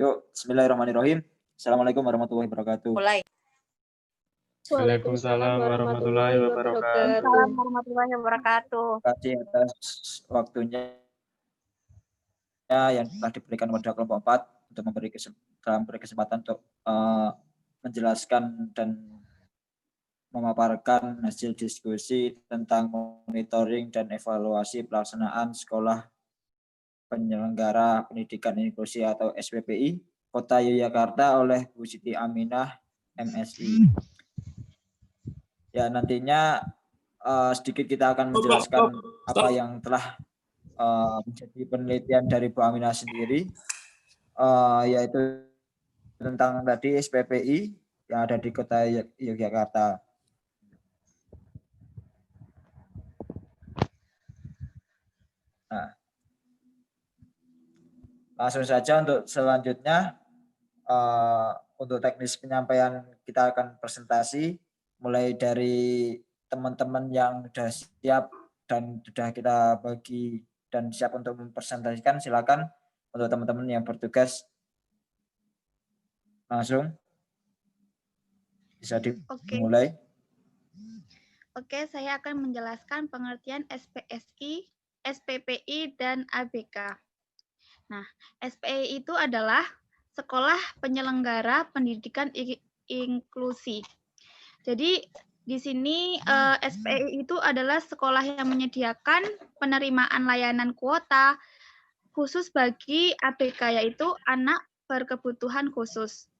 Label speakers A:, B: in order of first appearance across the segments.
A: Yuk, bismillahirrahmanirrahim. Assalamualaikum warahmatullahi wabarakatuh.
B: Mulai.
C: Waalaikumsalam warahmatullahi wabarakatuh.
B: Waalaikumsalam warahmatullahi wabarakatuh.
A: Terima kasih atas waktunya yang telah diberikan kepada kelompok 4 untuk memberi kesempatan untuk menjelaskan dan memaparkan hasil diskusi tentang monitoring dan evaluasi pelaksanaan sekolah penyelenggara pendidikan inklusi atau SPPI Kota Yogyakarta oleh Bu Siti Aminah MSI. Ya, nantinya sedikit kita akan menjelaskan apa yang telah menjadi penelitian dari Bu Aminah sendiri, yaitu tentang tadi SPPI yang ada di Kota Yogyakarta. Nah, langsung saja untuk selanjutnya, untuk teknis penyampaian kita akan presentasi mulai dari teman-teman yang sudah siap dan sudah kita bagi dan siap untuk mempresentasikan. Silakan untuk teman-teman yang bertugas langsung bisa dimulai.
B: Oke, saya akan menjelaskan pengertian SPSI, SPPI, dan ABK. Nah, SPI itu adalah Sekolah Penyelenggara Pendidikan Inklusi. Jadi di sini SPI itu adalah sekolah yang menyediakan penerimaan layanan kuota khusus bagi ABK, yaitu anak berkebutuhan khusus.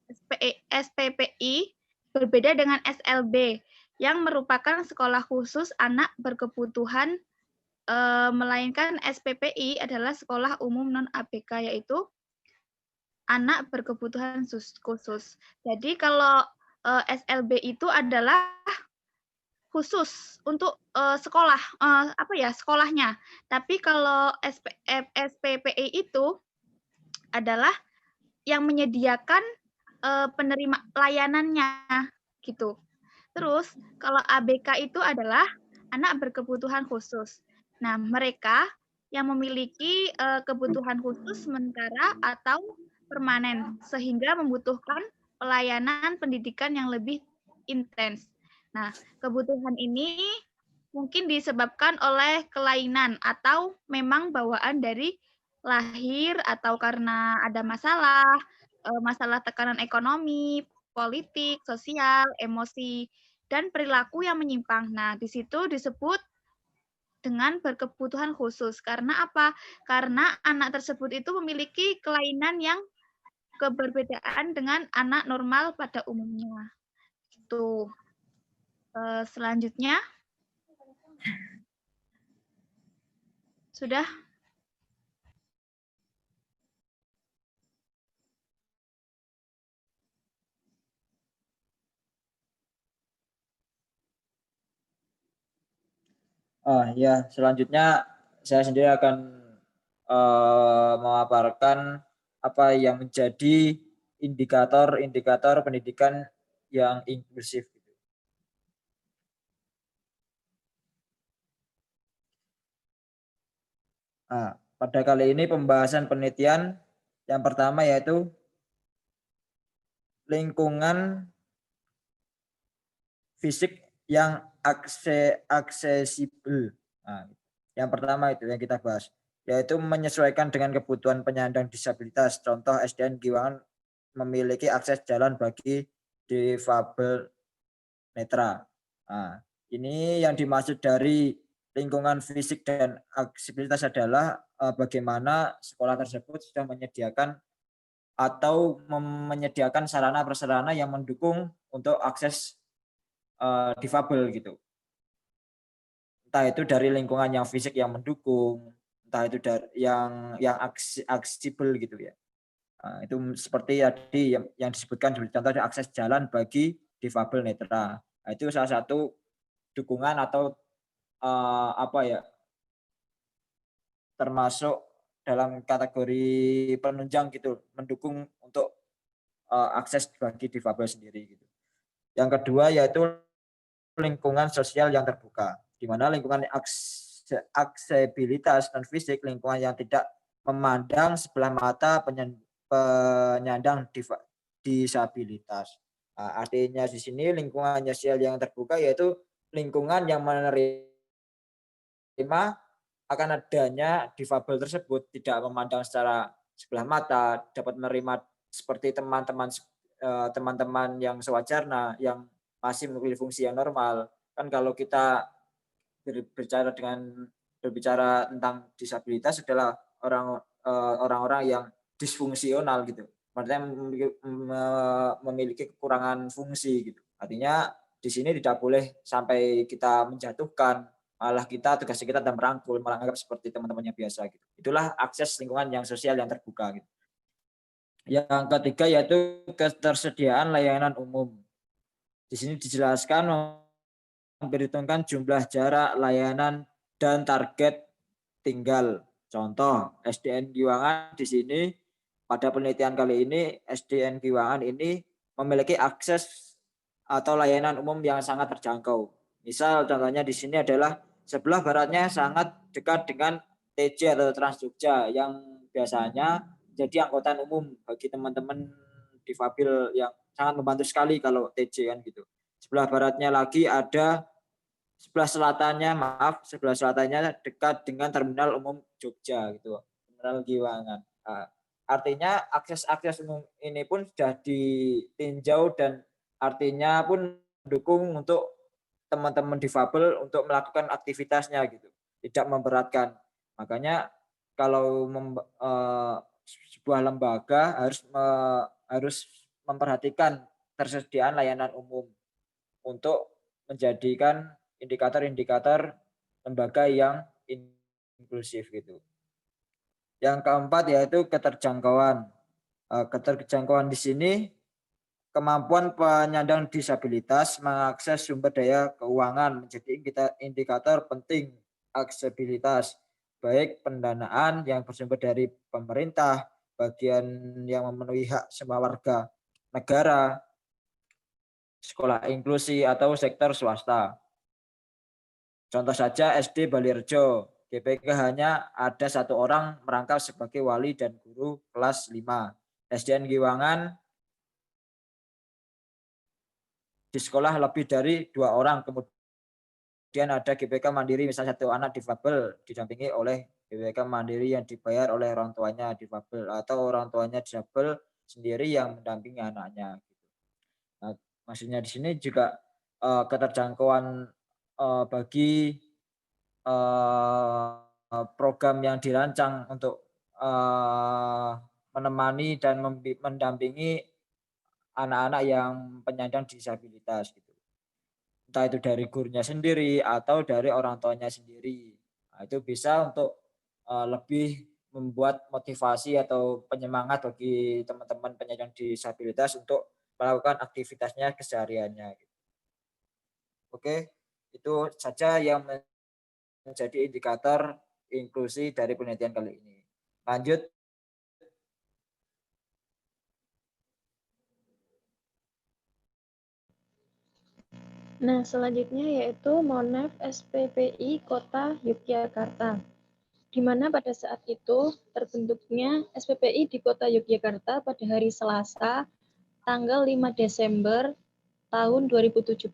B: SPPI berbeda dengan SLB yang merupakan sekolah khusus anak berkebutuhan, melainkan SPPI adalah sekolah umum non-ABK, yaitu anak berkebutuhan khusus. Jadi kalau SLB itu adalah khusus untuk sekolah, sekolahnya. Tapi kalau SPPI itu adalah yang menyediakan penerima layanannya gitu. Terus kalau ABK itu adalah anak berkebutuhan khusus. Nah, mereka yang memiliki kebutuhan khusus sementara atau permanen sehingga membutuhkan pelayanan pendidikan yang lebih intens. Nah, kebutuhan ini mungkin disebabkan oleh kelainan atau memang bawaan dari lahir atau karena ada masalah tekanan ekonomi, politik, sosial, emosi, dan perilaku yang menyimpang. Nah, di situ disebut dengan berkebutuhan khusus. Karena apa? Karena anak tersebut itu memiliki kelainan yang keberbedaan dengan anak normal pada umumnya. Itu. Selanjutnya. Sudah?
A: Ya, selanjutnya saya sendiri akan memaparkan apa yang menjadi indikator-indikator pendidikan yang inklusif. Nah, pada kali ini pembahasan penelitian yang pertama yaitu lingkungan fisik yang aksesibel. Nah, yang pertama itu yang kita bahas, yaitu menyesuaikan dengan kebutuhan penyandang disabilitas. Contoh SDN Giwangan memiliki akses jalan bagi difabel netra. Nah, ini yang dimaksud dari lingkungan fisik dan aksesibilitas adalah bagaimana sekolah tersebut sudah menyediakan atau menyediakan sarana prasarana yang mendukung untuk akses difabel gitu. Entah itu dari lingkungan yang fisik yang mendukung, entah itu dari yang aksesibel gitu ya. Nah, itu seperti tadi yang disebutkan sebagai contoh akses jalan bagi difabel netra. Nah, itu salah satu dukungan atau termasuk dalam kategori penunjang gitu, mendukung untuk akses bagi difabel sendiri gitu. Yang kedua yaitu lingkungan sosial yang terbuka, di mana lingkungan aksesibilitas non fisik, lingkungan yang tidak memandang sebelah mata penyandang disabilitas. Nah, artinya di sini lingkungan sosial yang terbuka yaitu lingkungan yang menerima akan adanya difabel tersebut, tidak memandang secara sebelah mata, dapat menerima seperti teman-teman yang sewajarnya, yang masih memiliki fungsi yang normal. Kan kalau kita berbicara tentang disabilitas adalah orang-orang yang disfungsional gitu. Maksudnya memiliki kekurangan fungsi gitu. Artinya di sini tidak boleh sampai kita menjatuhkan, malah tugas kita dan merangkul, malah anggap seperti teman-temannya biasa gitu. Itulah akses lingkungan yang sosial yang terbuka gitu. Yang ketiga yaitu ketersediaan layanan umum. Di sini dijelaskan memperhitungkan jumlah jarak layanan dan target tinggal. Contoh, SDN Giwangan di sini pada penelitian kali ini SDN Giwangan ini memiliki akses atau layanan umum yang sangat terjangkau. Misal contohnya di sini adalah sebelah baratnya sangat dekat dengan TJ atau Trans Jogja yang biasanya jadi angkutan umum bagi teman-teman difabel yang sangat membantu sekali kalau TJ kan gitu. Sebelah baratnya lagi ada sebelah selatannya dekat dengan Terminal Umum Jogja gitu, Terminal Giwangan. Artinya akses umum ini pun sudah ditinjau dan artinya pun mendukung untuk teman-teman difabel untuk melakukan aktivitasnya gitu, tidak memberatkan. Makanya kalau sebuah lembaga harus memperhatikan tersediaan layanan umum untuk menjadikan indikator-indikator lembaga yang inklusif gitu. Yang keempat yaitu keterjangkauan. Keterjangkauan di sini kemampuan penyandang disabilitas mengakses sumber daya keuangan menjadi indikator penting aksesibilitas, baik pendanaan yang bersumber dari pemerintah, bagian yang memenuhi hak semua warga negara, sekolah inklusi atau sektor swasta. Contoh saja SD Balirjo, GPK hanya ada 1 orang merangkap sebagai wali dan guru kelas 5. SDN Giwangan di sekolah lebih dari 2 orang. Kemudian ada GPK Mandiri, misalnya 1 anak difabel didampingi oleh GPK Mandiri yang dibayar oleh orang tuanya difabel atau orang tuanya disabel sendiri yang mendampingi anaknya. Nah, maksudnya di sini juga keterjangkauan bagi program yang dirancang untuk menemani dan mendampingi anak-anak yang penyandang disabilitas gitu. Entah itu dari gurunya sendiri atau dari orang tuanya sendiri. Nah, itu bisa untuk lebih membuat motivasi atau penyemangat bagi teman-teman penyandang disabilitas untuk melakukan aktivitasnya kesehariannya. Oke, itu saja yang menjadi indikator inklusi dari penelitian kali ini. Lanjut.
C: Nah, selanjutnya yaitu Monef SPPI Kota Yogyakarta, di mana pada saat itu terbentuknya SPPI di Kota Yogyakarta pada hari Selasa, tanggal 5 Desember tahun 2017.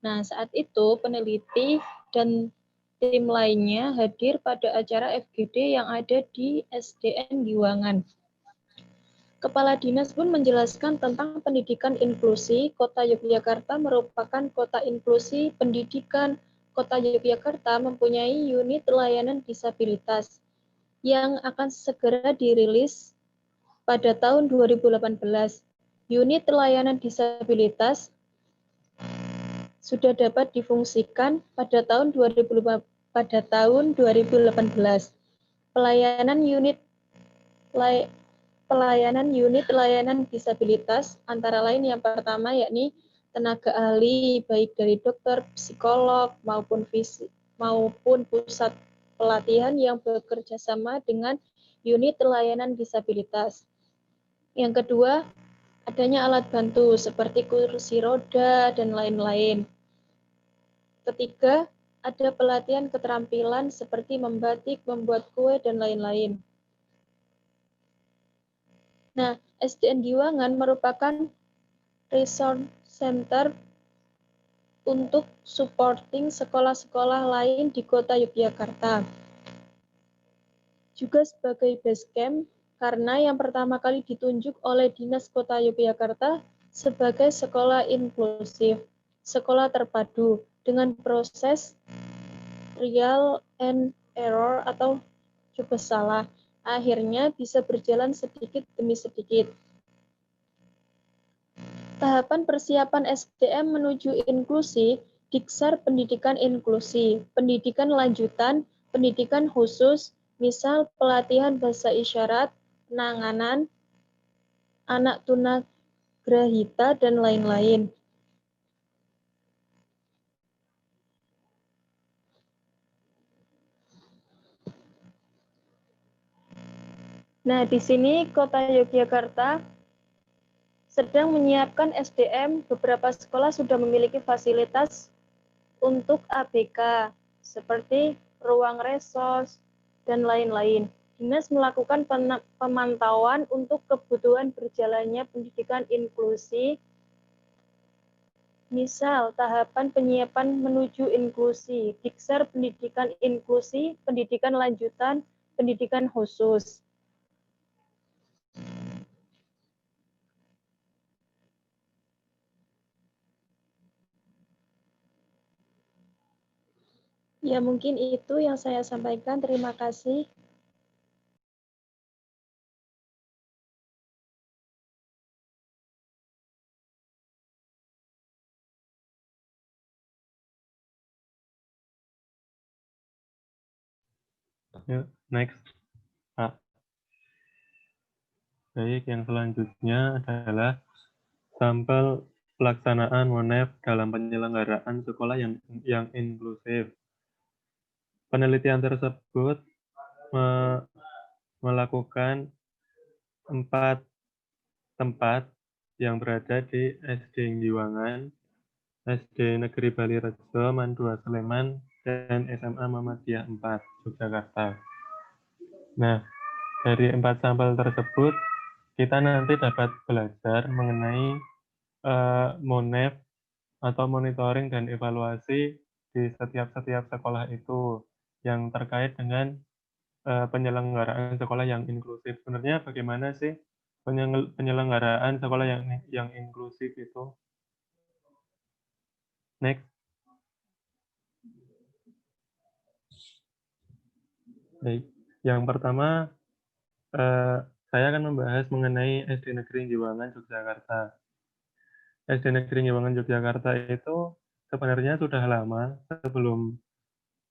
C: Nah, saat itu peneliti dan tim lainnya hadir pada acara FGD yang ada di SDN Giwangan. Kepala Dinas pun menjelaskan tentang pendidikan inklusi. Kota Yogyakarta merupakan kota inklusi pendidikan. Kota Yogyakarta mempunyai unit layanan disabilitas yang akan segera dirilis pada tahun 2018. Unit layanan disabilitas sudah dapat difungsikan pada tahun 2018. Pelayanan unit layanan disabilitas antara lain yang pertama yakni tenaga ahli baik dari dokter, psikolog maupun pusat pelatihan yang bekerja sama dengan unit layanan disabilitas. Yang kedua, adanya alat bantu seperti kursi roda dan lain-lain. Ketiga, ada pelatihan keterampilan seperti membatik, membuat kue, dan lain-lain. Nah, SDN Giwangan merupakan resource center untuk supporting sekolah-sekolah lain di Kota Yogyakarta. Juga sebagai base camp karena yang pertama kali ditunjuk oleh Dinas Kota Yogyakarta sebagai sekolah inklusif, sekolah terpadu dengan proses trial and error atau coba salah. Akhirnya bisa berjalan sedikit demi sedikit. Tahapan persiapan SDM menuju inklusi, Diksar pendidikan inklusi, pendidikan lanjutan, pendidikan khusus, misal pelatihan bahasa isyarat, penanganan anak tunagrahita, dan lain-lain. Nah, di sini Kota Yogyakarta sedang menyiapkan SDM, beberapa sekolah sudah memiliki fasilitas untuk ABK, seperti ruang resos, dan lain-lain. Dinas melakukan pemantauan untuk kebutuhan berjalannya pendidikan inklusi, misal tahapan penyiapan menuju inklusi, Diksar pendidikan inklusi, pendidikan lanjutan, pendidikan khusus. Ya, mungkin itu yang saya sampaikan. Terima kasih.
D: Yuk, next. Pak. Baik, yang selanjutnya adalah sampel pelaksanaan MONEF dalam penyelenggaraan sekolah yang inklusif. Penelitian tersebut melakukan 4 tempat yang berada di SD Giwangan, SD Negeri Bali Rejo, Mandua Sleman, dan SMA Muhammadiyah 4, Yogyakarta. Nah, dari 4 sampel tersebut, kita nanti dapat belajar mengenai MONEF atau monitoring dan evaluasi di setiap sekolah itu yang terkait dengan penyelenggaraan sekolah yang inklusif. Sebenarnya bagaimana sih penyelenggaraan sekolah yang inklusif itu? Next. Baik. Yang pertama, saya akan membahas mengenai SD Negeri Giwangan, Yogyakarta. SD Negeri Giwangan, Yogyakarta itu sebenarnya sudah lama, sebelum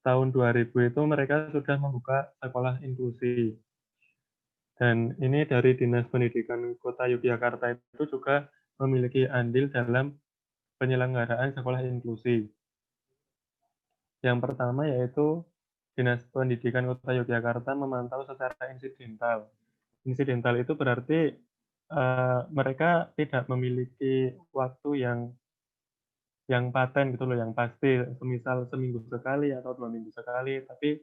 D: tahun 2000 itu mereka sudah membuka sekolah inklusi. Dan ini dari Dinas Pendidikan Kota Yogyakarta itu juga memiliki andil dalam penyelenggaraan sekolah inklusi. Yang pertama yaitu Dinas Pendidikan Kota Yogyakarta memantau secara insidental. Insidental itu berarti mereka tidak memiliki waktu yang paten gitu loh, yang pasti, semisal seminggu sekali atau 2 minggu sekali, tapi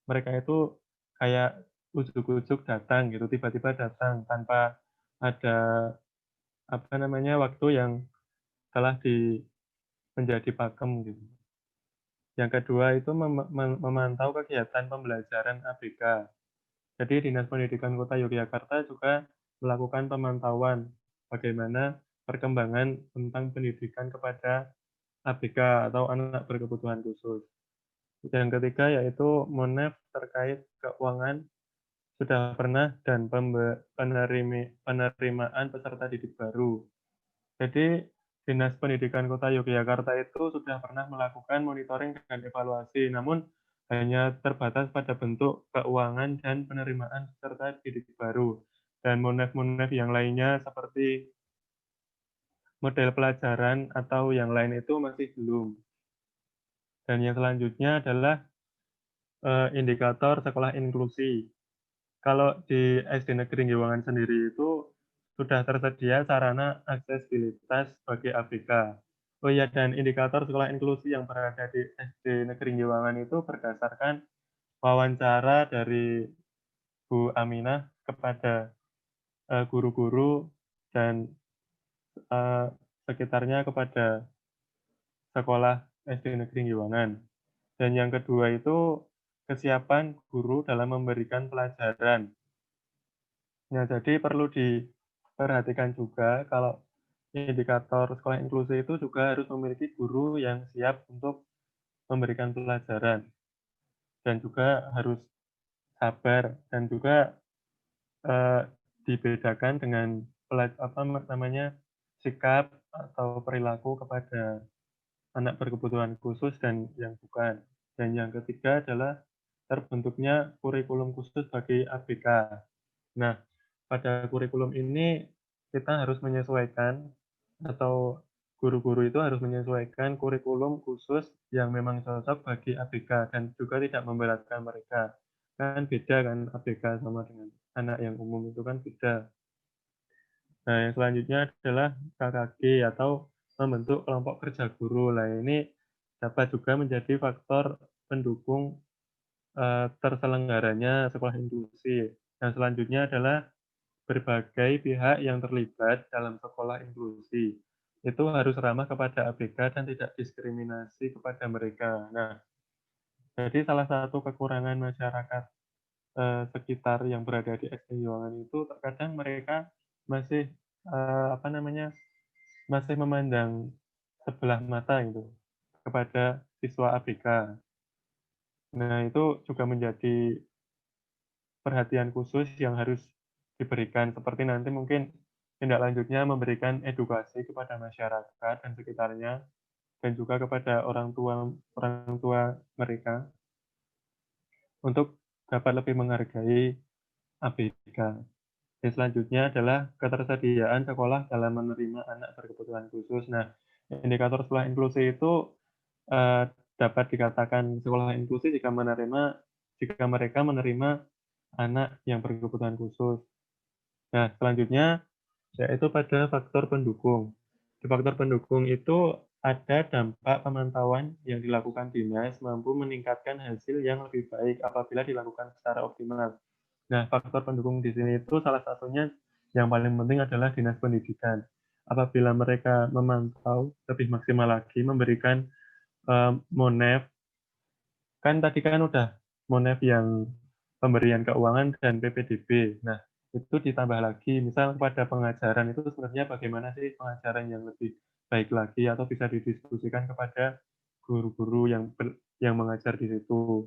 D: mereka itu kayak ujuk-ujuk datang gitu, tiba-tiba datang tanpa ada waktu yang telah menjadi pakem gitu. Yang kedua itu memantau kegiatan pembelajaran ABK. Jadi Dinas Pendidikan Kota Yogyakarta juga melakukan pemantauan bagaimana perkembangan tentang pendidikan kepada ABK atau anak berkebutuhan khusus. Yang ketiga yaitu MONEF terkait keuangan sudah pernah dan penerimaan peserta didik baru. Jadi Dinas Pendidikan Kota Yogyakarta itu sudah pernah melakukan monitoring dan evaluasi, namun hanya terbatas pada bentuk keuangan dan penerimaan peserta didik baru. Dan MONEF-MONEF yang lainnya seperti model pelajaran atau yang lain itu masih belum. Dan yang selanjutnya adalah indikator sekolah inklusi. Kalau di SD Negeri Giwangan sendiri itu sudah tersedia sarana aksesibilitas bagi ABK. Oh iya, dan indikator sekolah inklusi yang berada di SD Negeri Giwangan itu berdasarkan wawancara dari Bu Aminah kepada guru-guru dan sekitarnya kepada sekolah SD Negeri Giwangan. Dan yang kedua itu kesiapan guru dalam memberikan pelajaran. Nah, jadi perlu diperhatikan juga kalau indikator sekolah inklusi itu juga harus memiliki guru yang siap untuk memberikan pelajaran dan juga harus sabar dan juga dibedakan dengan sikap atau perilaku kepada anak berkebutuhan khusus dan yang bukan. Dan yang ketiga adalah terbentuknya kurikulum khusus bagi ABK. Nah, pada kurikulum ini kita harus menyesuaikan atau guru-guru itu harus menyesuaikan kurikulum khusus yang memang cocok bagi ABK dan juga tidak memberatkan mereka. Kan beda kan ABK sama dengan anak yang umum itu kan beda. Nah, yang selanjutnya adalah KKG atau membentuk kelompok kerja guru. Nah, ini dapat juga menjadi faktor pendukung terselenggaranya sekolah inklusi. Yang selanjutnya adalah berbagai pihak yang terlibat dalam sekolah inklusi. Itu harus ramah kepada ABK dan tidak diskriminasi kepada mereka. Nah, jadi salah satu kekurangan masyarakat sekitar yang berada di SD Giwangan itu terkadang mereka masih masih memandang sebelah mata gitu kepada siswa ABK. Nah, itu juga menjadi perhatian khusus yang harus diberikan. Seperti nanti mungkin tindak lanjutnya memberikan edukasi kepada masyarakat dan sekitarnya dan juga kepada orang tua mereka untuk dapat lebih menghargai ABK. Dan selanjutnya adalah ketersediaan sekolah dalam menerima anak berkebutuhan khusus. Nah, indikator sekolah inklusi itu dapat dikatakan sekolah inklusi jika mereka menerima anak yang berkebutuhan khusus. Nah, selanjutnya yaitu pada faktor pendukung. Di faktor pendukung itu ada dampak pemantauan yang dilakukan dinas mampu meningkatkan hasil yang lebih baik apabila dilakukan secara optimal. Nah, faktor pendukung di sini itu salah satunya yang paling penting adalah dinas pendidikan. Apabila mereka memantau lebih maksimal lagi, memberikan MONEF, kan tadi kan udah MONEF yang pemberian keuangan dan PPDB. Nah, itu ditambah lagi, misal pada pengajaran itu sebenarnya bagaimana sih pengajaran yang lebih baik lagi atau bisa didiskusikan kepada guru-guru yang mengajar di situ.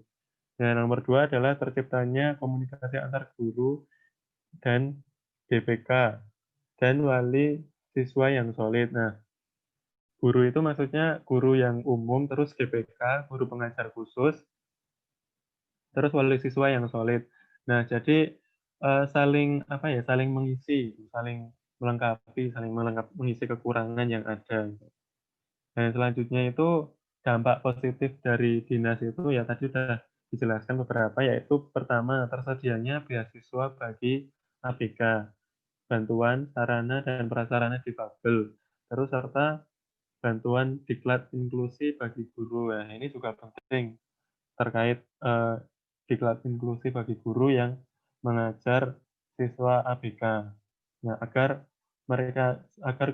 D: Dan nomor 2 adalah terciptanya komunikasi antar guru dan DPK dan wali siswa yang solid. Nah, guru itu maksudnya guru yang umum, terus DPK, guru pengajar khusus, terus wali siswa yang solid. Nah, jadi saling mengisi, saling melengkapi, mengisi kekurangan yang ada. Dan selanjutnya itu dampak positif dari dinas itu ya tadi sudah dijelaskan beberapa, yaitu pertama tersedianya beasiswa bagi ABK, bantuan sarana dan prasarana difabel, terus serta bantuan diklat inklusi bagi guru. Nah, ini juga penting terkait diklat inklusi bagi guru yang mengajar siswa ABK. Nah, agar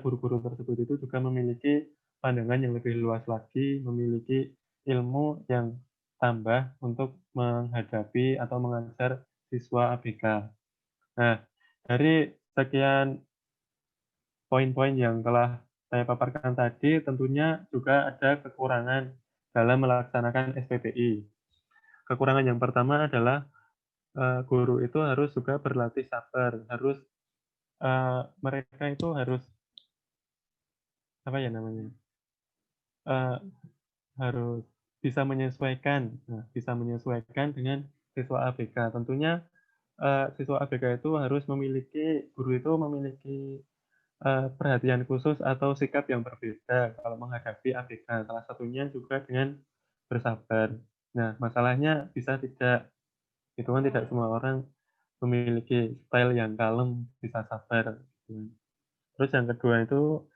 D: guru-guru tersebut itu juga memiliki pandangan yang lebih luas lagi, memiliki ilmu yang tambah untuk menghadapi atau mengajar siswa ABK. Nah, dari sekian poin-poin yang telah saya paparkan tadi, tentunya juga ada kekurangan dalam melaksanakan SPPI. Kekurangan yang pertama adalah guru itu harus juga berlatih sabar, mereka itu harus harus bisa menyesuaikan, dengan siswa ABK. Tentunya siswa ABK itu guru itu memiliki perhatian khusus atau sikap yang berbeda kalau menghadapi ABK. Salah satunya juga dengan bersabar. Nah, masalahnya itu kan tidak semua orang memiliki style yang kalem, bisa sabar. Terus yang kedua itu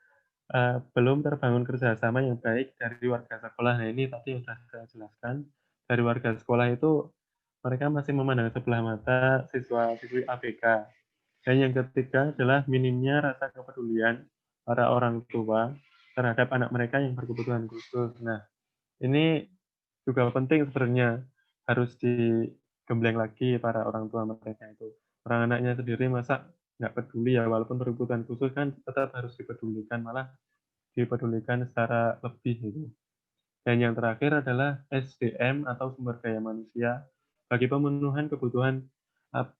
D: belum terbangun kerjasama yang baik dari warga sekolah. Nah, ini tadi sudah saya jelaskan. Dari warga sekolah itu mereka masih memandang sebelah mata siswa-siswi ABK. Dan yang ketiga adalah minimnya rasa kepedulian para orang tua terhadap anak mereka yang berkebutuhan khusus. Nah, ini juga penting sebenarnya, harus digembleng lagi para orang tua mereka itu. Orang anaknya sendiri masa nggak peduli ya, walaupun berkebutuhan khusus kan tetap harus dipedulikan, malah dipedulikan secara lebih gitu. Dan yang terakhir adalah SDM atau sumber daya manusia bagi pemenuhan kebutuhan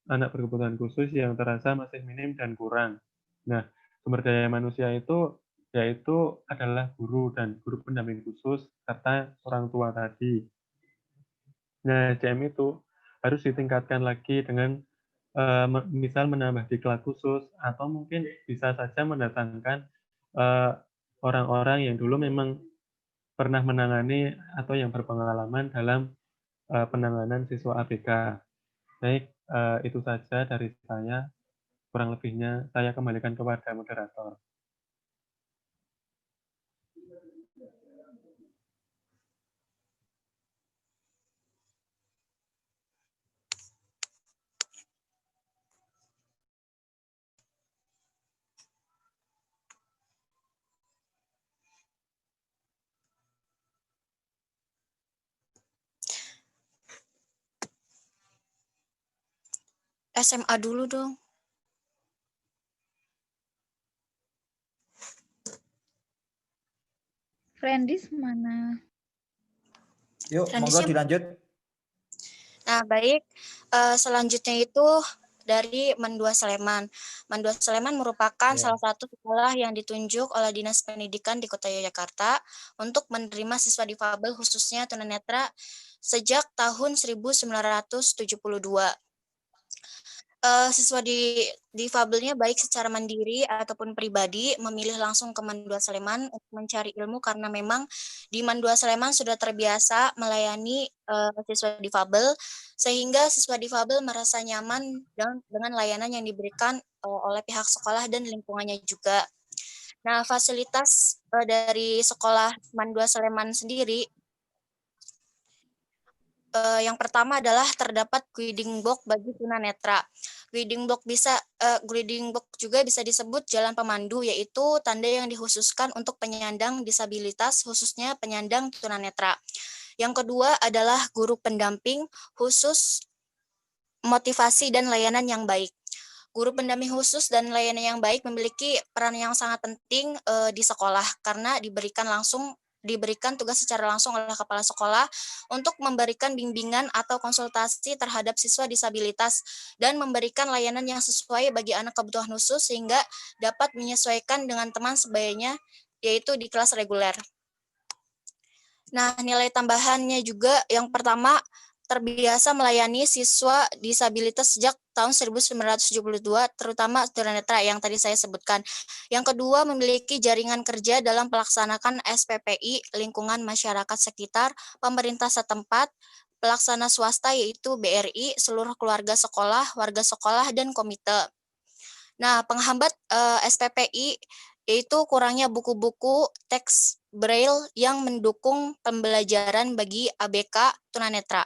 D: anak berkebutuhan khusus yang terasa masih minim dan kurang. Nah, sumber daya manusia itu yaitu adalah guru dan guru pendamping khusus serta orang tua tadi. Nah, SDM itu harus ditingkatkan lagi dengan misal menambah diklat khusus atau mungkin bisa saja mendatangkan orang-orang yang dulu memang pernah menangani atau yang berpengalaman dalam penanganan siswa ABK. Baik, itu saja dari saya. Kurang lebihnya saya kembalikan kepada moderator.
E: SMA dulu dong.
B: Friendis mana?
A: Yuk, monggo dilanjut.
E: Nah, baik. Selanjutnya itu dari Mendua Sleman. Mendua Sleman merupakan salah satu sekolah yang ditunjuk oleh Dinas Pendidikan di Kota Yogyakarta untuk menerima siswa difabel khususnya tunanetra sejak tahun 1972. Siswa difabelnya baik secara mandiri ataupun pribadi memilih langsung ke Mendua Sleman untuk mencari ilmu karena memang di Mendua Sleman sudah terbiasa melayani siswa difabel sehingga siswa difabel merasa nyaman dengan layanan yang diberikan oleh pihak sekolah dan lingkungannya juga. Nah, fasilitas dari sekolah Mendua Sleman sendiri yang pertama adalah terdapat guiding block bagi tunanetra. Guiding block juga bisa disebut jalan pemandu, yaitu tanda yang dikhususkan untuk penyandang disabilitas, khususnya penyandang tunanetra. Yang kedua adalah guru pendamping khusus motivasi dan layanan yang baik. Guru pendamping khusus dan layanan yang baik memiliki peran yang sangat penting di sekolah karena diberikan tugas secara langsung oleh kepala sekolah untuk memberikan bimbingan atau konsultasi terhadap siswa disabilitas dan memberikan layanan yang sesuai bagi anak kebutuhan khusus sehingga dapat menyesuaikan dengan teman sebayanya, yaitu di kelas reguler. Nah, nilai tambahannya juga yang pertama, terbiasa melayani siswa disabilitas sejak tahun 1972, terutama tunanetra yang tadi saya sebutkan. Yang kedua, memiliki jaringan kerja dalam pelaksanakan SPPI, lingkungan masyarakat sekitar, pemerintah setempat, pelaksana swasta yaitu BRI, seluruh keluarga sekolah, warga sekolah, dan komite. Nah, penghambat SPPI yaitu kurangnya buku-buku teks Braille yang mendukung pembelajaran bagi ABK tunanetra.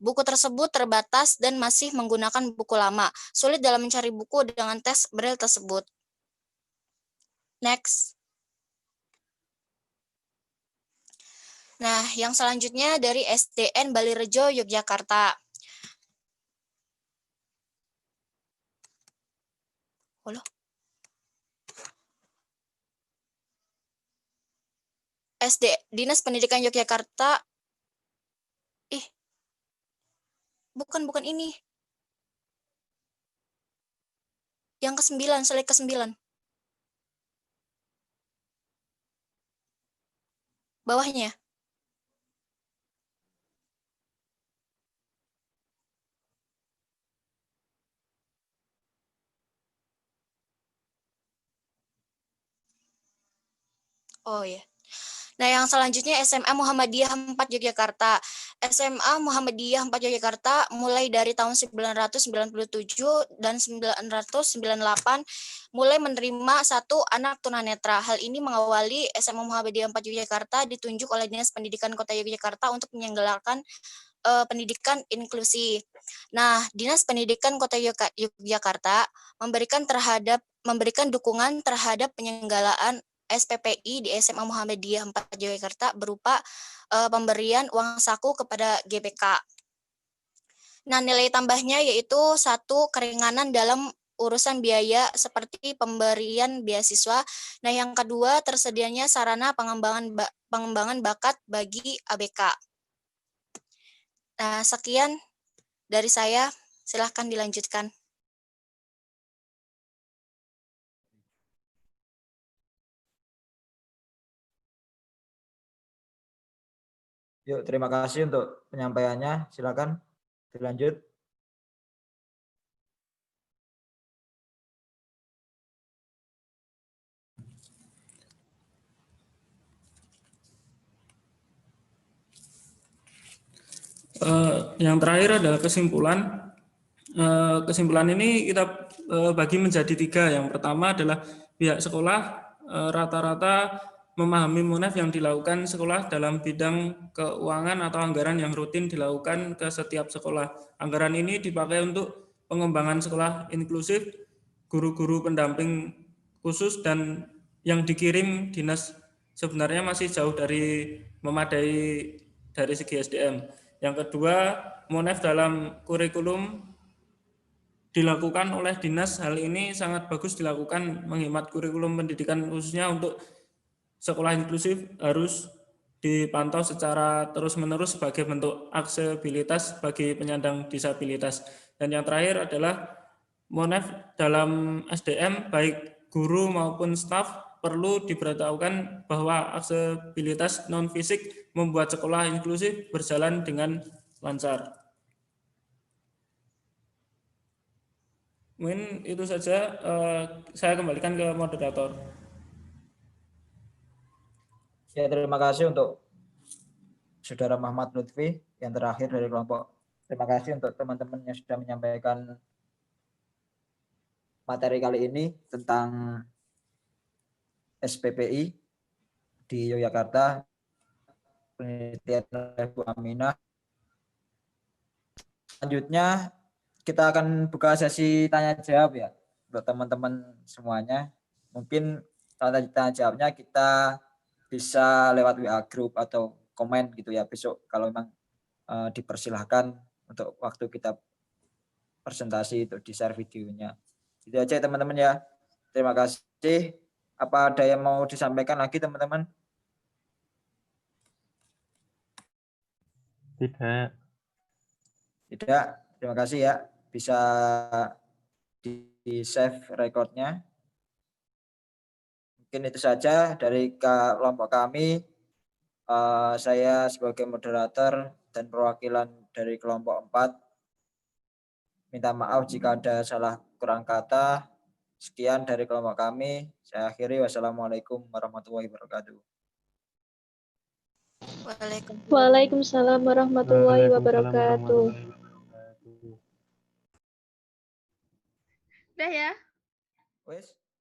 E: Buku tersebut terbatas dan masih menggunakan buku lama. Sulit dalam mencari buku dengan teks Braille tersebut. Next. Nah, yang selanjutnya dari SDN Balirejo, Yogyakarta. Halo. Dinas Pendidikan Yogyakarta. Bukan ini. Yang ke-9, slide ke-9. Bawahnya. Oh ya. Nah, yang selanjutnya SMA Muhammadiyah 4 Yogyakarta. SMA Muhammadiyah 4 Yogyakarta mulai dari tahun 1997 dan 1998 mulai menerima 1 anak tunanetra. Hal ini mengawali SMA Muhammadiyah 4 Yogyakarta ditunjuk oleh Dinas Pendidikan Kota Yogyakarta untuk menyelenggarakan pendidikan inklusi. Nah, Dinas Pendidikan Kota Yogyakarta memberikan dukungan terhadap penyelenggaraan SPPI di SMA Muhammadiyah 4 Yogyakarta berupa pemberian uang saku kepada GBK. Nah, nilai tambahnya yaitu 1, keringanan dalam urusan biaya seperti pemberian beasiswa. Nah, yang kedua, tersedianya sarana pengembangan bakat bagi ABK. Nah, sekian dari saya, silahkan dilanjutkan.
A: Yuk, terima kasih untuk penyampaiannya. Silakan dilanjut.
F: Yang terakhir adalah kesimpulan. Kesimpulan ini kita bagi menjadi 3. Yang pertama adalah pihak sekolah rata-rata memahami MONEF yang dilakukan sekolah dalam bidang keuangan atau anggaran yang rutin dilakukan ke setiap sekolah. Anggaran ini dipakai untuk pengembangan sekolah inklusif, guru-guru pendamping khusus, dan yang dikirim dinas sebenarnya masih jauh dari memadai dari segi SDM. Yang kedua, MONEF dalam kurikulum dilakukan oleh dinas. Hal ini sangat bagus dilakukan, menghemat kurikulum pendidikan khususnya untuk sekolah inklusif harus dipantau secara terus-menerus sebagai bentuk aksesibilitas bagi penyandang disabilitas. Dan yang terakhir adalah MONEF dalam SDM, baik guru maupun staf, perlu diberitahukan bahwa aksesibilitas non-fisik membuat sekolah inklusif berjalan dengan lancar. Mungkin itu saja, saya kembalikan ke moderator.
A: Ya, terima kasih untuk Saudara Muhammad Lutfi yang terakhir dari kelompok. Terima kasih untuk teman-teman yang sudah menyampaikan materi kali ini tentang SPPI di Yogyakarta, penelitian oleh Bu Aminah. Selanjutnya kita akan buka sesi tanya jawab ya untuk teman-teman semuanya. Mungkin tanya jawabnya kita bisa lewat WA group atau komen gitu ya besok kalau memang dipersilahkan untuk waktu kita presentasi untuk di-share videonya. Itu aja teman-teman ya. Terima kasih. Apa ada yang mau disampaikan lagi teman-teman?
D: Tidak.
A: Tidak. Terima kasih ya. Bisa di-save recordnya. Mungkin itu saja dari kelompok kami. Saya sebagai moderator dan perwakilan dari kelompok 4 minta maaf jika ada salah kurang kata. Sekian dari kelompok kami. Saya akhiri. Wassalamualaikum warahmatullahi wabarakatuh.
C: Waalaikumsalam warahmatullahi wabarakatuh.
B: Udah ya?
A: Wes.